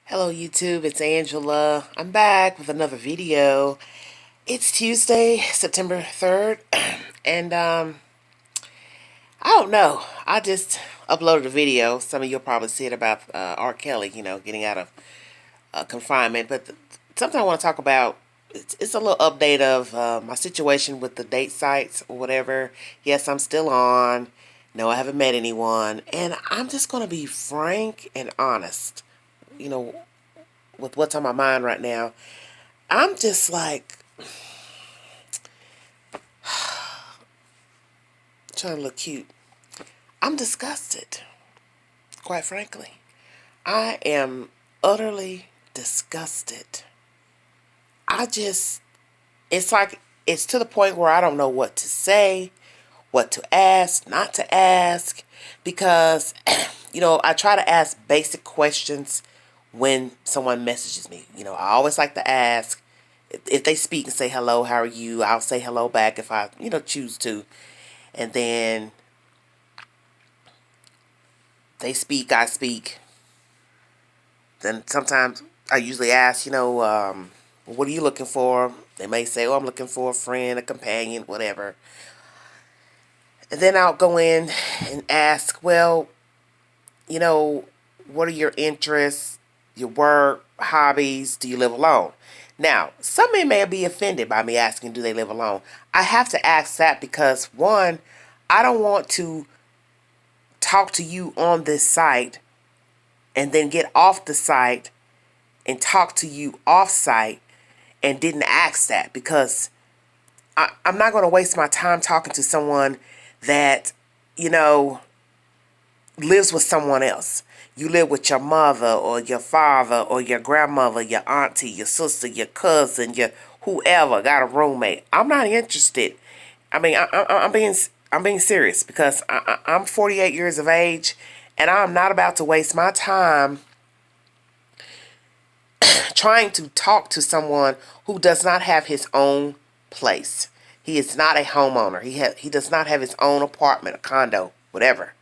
Hello YouTube, it's Angela. I'm back with another video. It's Tuesday, September 3rd, and I don't know. I just uploaded a video. Some of you'll probably see it about R. Kelly, getting out of confinement. But something I want to talk about, it's a little update of my situation with the date sites or whatever. Yes, I'm still on. No, I haven't met anyone. And I'm just going to be frank and honest. You know, with what's on my mind right now, I'm just like trying to look cute. I'm disgusted, quite frankly. I am utterly disgusted. It's like, it's to the point where I don't know what to say, what to ask, not to ask, because, I try to ask basic questions when someone messages me. I always like to ask if they speak and say hello, how are you? I'll say hello back if I, choose to. And then they speak, I speak. Then sometimes I usually ask, what are you looking for? They may say, oh, I'm looking for a friend, a companion, whatever. And then I'll go in and ask, well, what are your interests, your work, hobbies? Do you live alone? Now, some men may be offended by me asking, do they live alone? I have to ask that because, one, I don't want to talk to you on this site and then get off the site and talk to you off site and didn't ask that, because I'm not going to waste my time talking to someone that, lives with someone else. You live with your mother or your father or your grandmother, your auntie, your sister, your cousin, your whoever got a roommate. I'm not interested. I mean, I'm being serious, because I'm 48 years of age, and I'm not about to waste my time trying to talk to someone who does not have his own place. He is not a homeowner. He does not have his own apartment, a condo, whatever.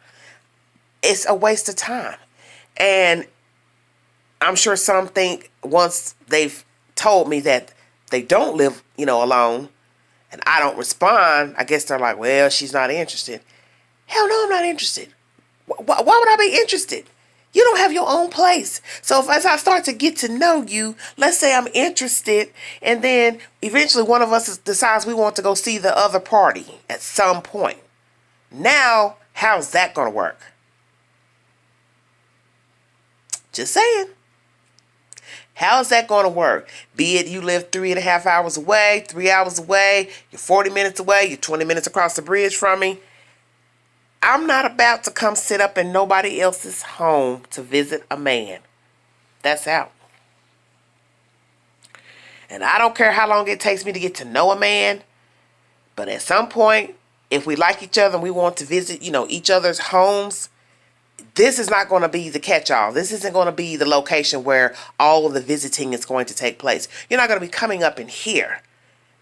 It's a waste of time. And I'm sure some think, once they've told me that they don't live, alone, and I don't respond, I guess they're like, well, she's not interested. Hell no, I'm not interested. Why would I be interested? You don't have your own place. So as I start to get to know you, let's say I'm interested, and then eventually one of us decides we want to go see the other party at some point. Now, how's that going to work? Just saying. How's that going to work? Be it you live 3.5 hours away, 3 hours away, you're 40 minutes away, you're 20 minutes across the bridge from me. I'm not about to come sit up in nobody else's home to visit a man. That's out. And I don't care how long it takes me to get to know a man, but at some point, if we like each other and we want to visit, each other's homes, this is not going to be the catch-all. This isn't going to be the location where all of the visiting is going to take place. You're not going to be coming up in here,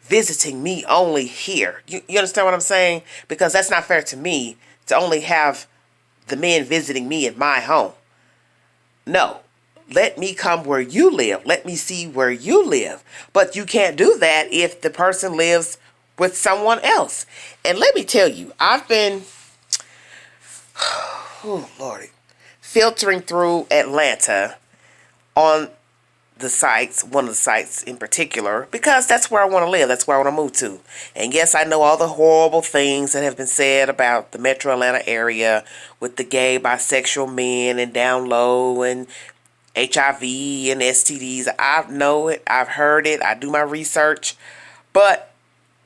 visiting me only here. You understand what I'm saying? Because that's not fair to me to only have the men visiting me at my home. No. Let me come where you live. Let me see where you live. But you can't do that if the person lives with someone else. And let me tell you, I've been, oh Lordy, filtering through Atlanta on the sites, one of the sites in particular, because that's where I want to live. That's where I want to move to. And yes, I know all the horrible things that have been said about the metro Atlanta area with the gay, bisexual men and down low and HIV and STDs. I know it. I've heard it. I do my research. But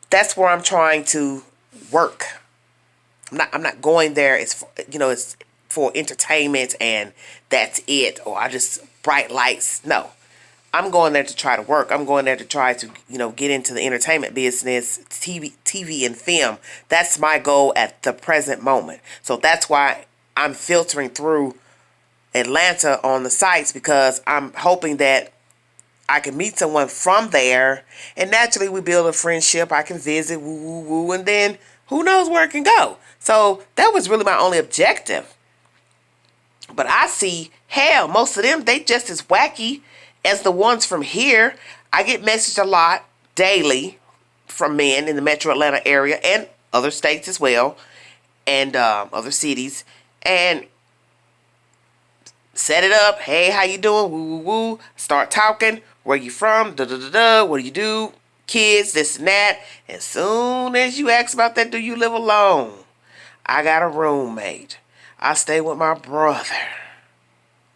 that's where I'm trying to work. I'm not going there. It's for entertainment and that's it. Or I just bright lights. No. I'm going there to try to work. I'm going there to try to, get into the entertainment business, TV and film. That's my goal at the present moment. So that's why I'm filtering through Atlanta on the sites, because I'm hoping that I can meet someone from there, and naturally we build a friendship. I can visit, woo woo woo, and then who knows where it can go. So that was really my only objective. But I see, hell, most of them, they just as wacky as the ones from here. I get messaged a lot daily from men in the metro Atlanta area and other states as well, and other cities. And set it up. Hey, how you doing? Woo, woo, woo. Start talking. Where you from? Da, da, da, da. What do you do? Kids, this and that. As soon as you ask about that, do you live alone? I got a roommate. I stay with my brother.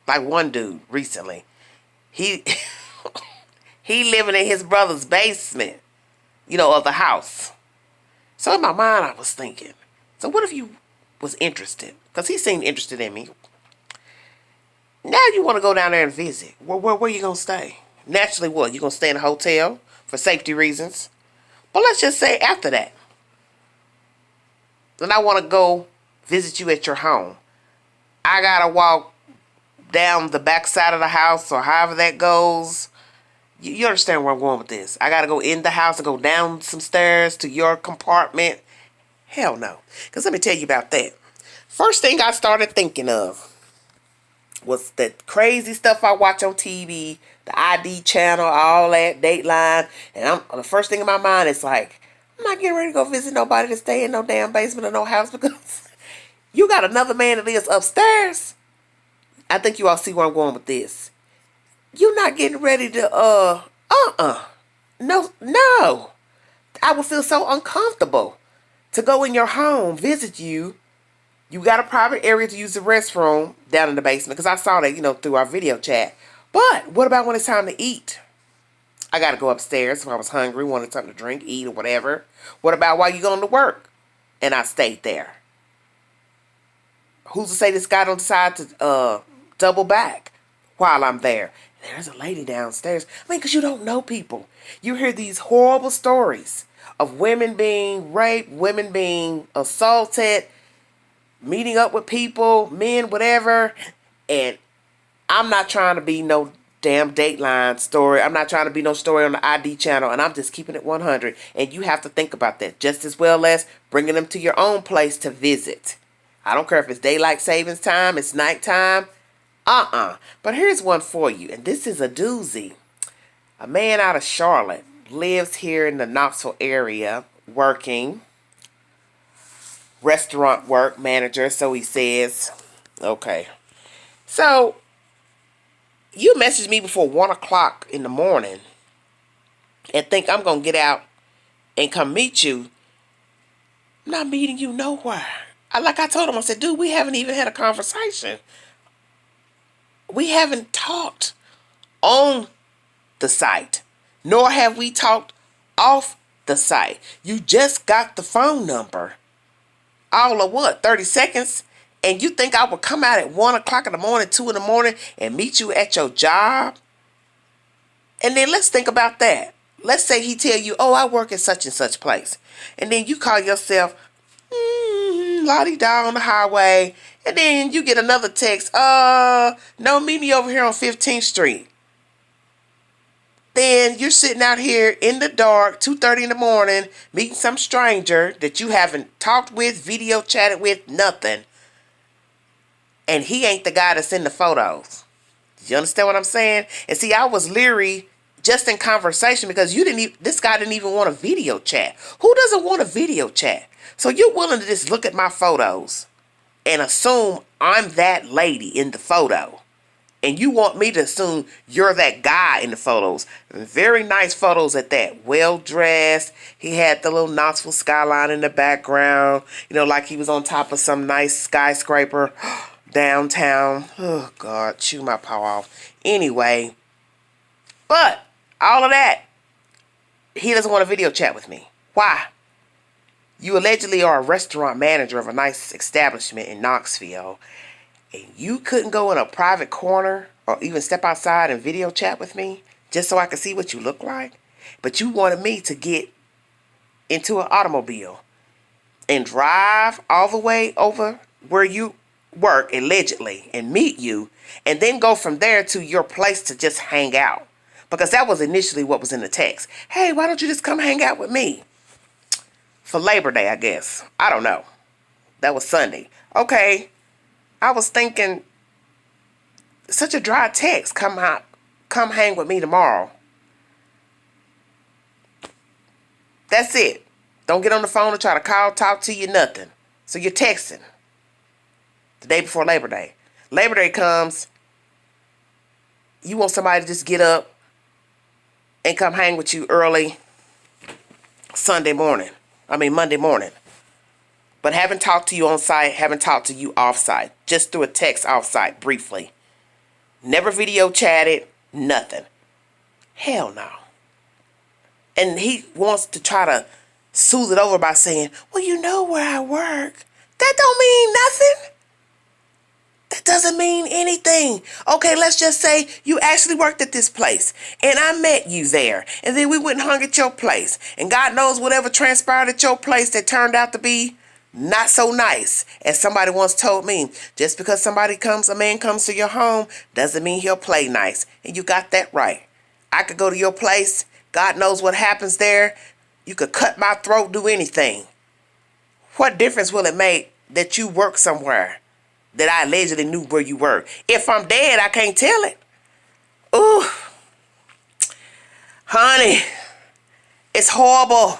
Like one dude recently. He he living in his brother's basement, of the house. So in my mind I was thinking, so what if you was interested? Because he seemed interested in me. Now you want to go down there and visit. Where you going to stay? Naturally, what? You going to stay in a hotel for safety reasons? But let's just say after that. Then I want to go visit you at your home. I got to walk down the back side of the house or however that goes. You understand where I'm going with this. I got to go in the house and go down some stairs to your compartment. Hell no. Because let me tell you about that. First thing I started thinking of was that crazy stuff I watch on TV, the ID channel, all that, Dateline. And the first thing in my mind is like, I'm not getting ready to go visit nobody to stay in no damn basement or no house because you got another man that lives upstairs. I think you all see where I'm going with this. You're not getting ready to, no. I would feel so uncomfortable to go in your home, visit you. You got a private area to use the restroom down in the basement because I saw that, through our video chat. But what about when it's time to eat? I got to go upstairs if I was hungry, wanted something to drink, eat, or whatever. What about while you going to work? And I stayed there. Who's to say this guy don't decide to double back while I'm there? There's a lady downstairs. Because you don't know people. You hear these horrible stories of women being raped, women being assaulted, meeting up with people, men, whatever. And I'm not trying to be no damn Dateline story. I'm not trying to be no story on the ID channel. And I'm just keeping it 100. And you have to think about that just as well as bringing them to your own place to visit. I don't care if it's daylight savings time, it's nighttime. But here's one for you. And this is a doozy. A man out of Charlotte lives here in the Knoxville area working. Restaurant work manager, so he says. Okay. So, you messaged me before 1 o'clock in the morning and think I'm going to get out and come meet you. I'm not meeting you nowhere. Like I told him, I said, dude, we haven't even had a conversation. We haven't talked on the site, nor have we talked off the site. You just got the phone number. All of what? 30 seconds? And you think I would come out at 1 o'clock in the morning, 2 in the morning, and meet you at your job? And then let's think about that. Let's say he tell you, oh, I work at such and such place. And then you call yourself, la-di-da on the highway. And then you get another text, no, meet me over here on 15th Street. Then you're sitting out here in the dark, 2:30 in the morning, meeting some stranger that you haven't talked with, video chatted with, nothing. And he ain't the guy that's in the photos. You understand what I'm saying? And see, I was leery just in conversation because this guy didn't even want a video chat. Who doesn't want a video chat? So you're willing to just look at my photos and assume I'm that lady in the photo. And you want me to assume you're that guy in the photos. Very nice photos at that. Well dressed. He had the little Knoxville skyline in the background. Like he was on top of some nice skyscraper downtown. Oh, God. Chew my paw off. Anyway. But all of that, he doesn't want a video chat with me. Why? You allegedly are a restaurant manager of a nice establishment in Knoxville. And you couldn't go in a private corner or even step outside and video chat with me just so I could see what you look like? But you wanted me to get into an automobile and drive all the way over where you work, allegedly, and meet you, and then go from there to your place to just hang out. Because that was initially what was in the text. Hey, why don't you just come hang out with me? For Labor Day, I guess. I don't know. That was Sunday. Okay. I was thinking, such a dry text. Come hang with me tomorrow. That's it. Don't get on the phone and try to call, talk to you, nothing. So you're texting the day before Labor Day. Labor Day comes, you want somebody to just get up and come hang with you early Monday morning. But haven't talked to you on site, haven't talked to you off site. Just through a text off site, briefly. Never video chatted, nothing. Hell no. And he wants to try to soothe it over by saying, well, you know where I work. That don't mean nothing. That doesn't mean anything. Okay, let's just say you actually worked at this place and I met you there. And then we went and hung at your place. And God knows whatever transpired at your place that turned out to be not so nice. As somebody once told me, just because a man comes to your home, doesn't mean he'll play nice. And you got that right. I could go to your place. God knows what happens there. You could cut my throat, do anything. What difference will it make that you work somewhere that I allegedly knew where you were? If I'm dead, I can't tell it. Ooh. Honey, it's horrible.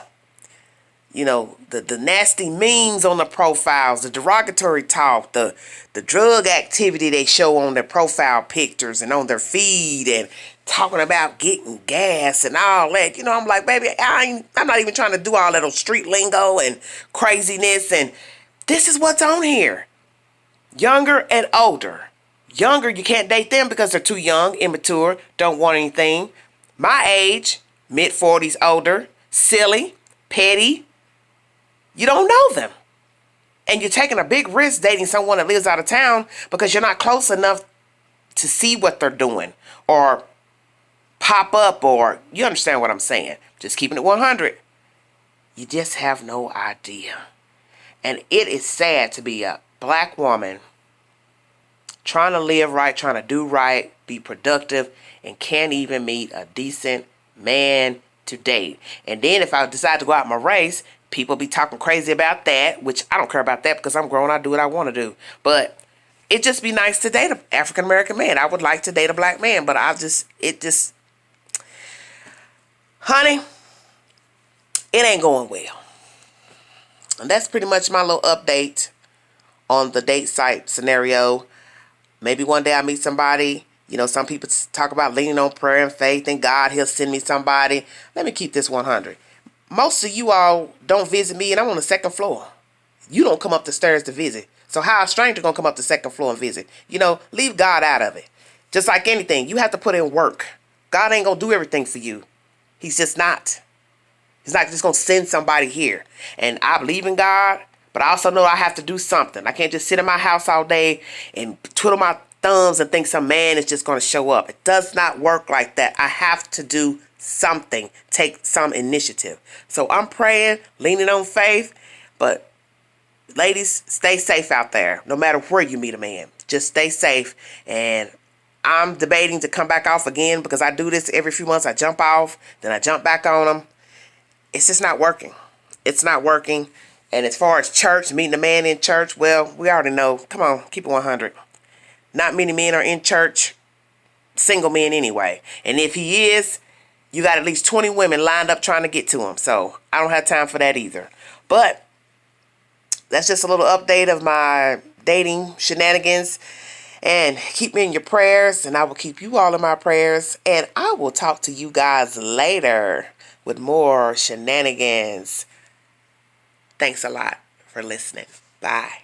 You know, the nasty memes on the profiles, the derogatory talk, the drug activity they show on their profile pictures and on their feed, and talking about getting gas and all that. You know, I'm like, baby, I'm not even trying to do all that on street lingo and craziness. And this is what's on here. Younger and older. Younger, you can't date them because they're too young, immature, don't want anything. My age, mid-40s, older, silly, petty. You don't know them. And you're taking a big risk dating someone that lives out of town because you're not close enough to see what they're doing or pop up, or you understand what I'm saying. Just keeping it 100. You just have no idea. And it is sad to be a black woman trying to live right, trying to do right, be productive, and can't even meet a decent man to date. And then if I decide to go out my race, people be talking crazy about that, which I don't care about that because I'm grown. I do what I want to do. But it just be nice to date an African American man. I would like to date a black man, but honey, it ain't going well. And that's pretty much my little update on the date site scenario. Maybe one day I meet somebody. You know, some people talk about leaning on prayer and faith and God, he'll send me somebody. Let me keep this 100. Most of you all don't visit me and I'm on the second floor. You don't come up the stairs to visit. So how a stranger gonna come up the second floor and visit? You know, leave God out of it. Just like anything, you have to put in work. God ain't gonna do everything for you. He's just not. He's not just gonna send somebody here. And I believe in God, but I also know I have to do something. I can't just sit in my house all day and twiddle my thumbs and think some man is just gonna show up. It does not work like that. I have to do something, take some initiative. So I'm praying, leaning on faith, but ladies, stay safe out there. No matter where you meet a man, just stay safe. And I'm debating to come back off again because I do this every few months. I jump off, then I jump back on them. It's just not working. It's not working. And as far as church, meeting a man in church, well, we already know. Come on, keep it 100. Not many men are in church, single men anyway. And if he is, you got at least 20 women lined up trying to get to him. So I don't have time for that either. But that's just a little update of my dating shenanigans. And keep me in your prayers, and I will keep you all in my prayers. And I will talk to you guys later with more shenanigans. Thanks a lot for listening. Bye.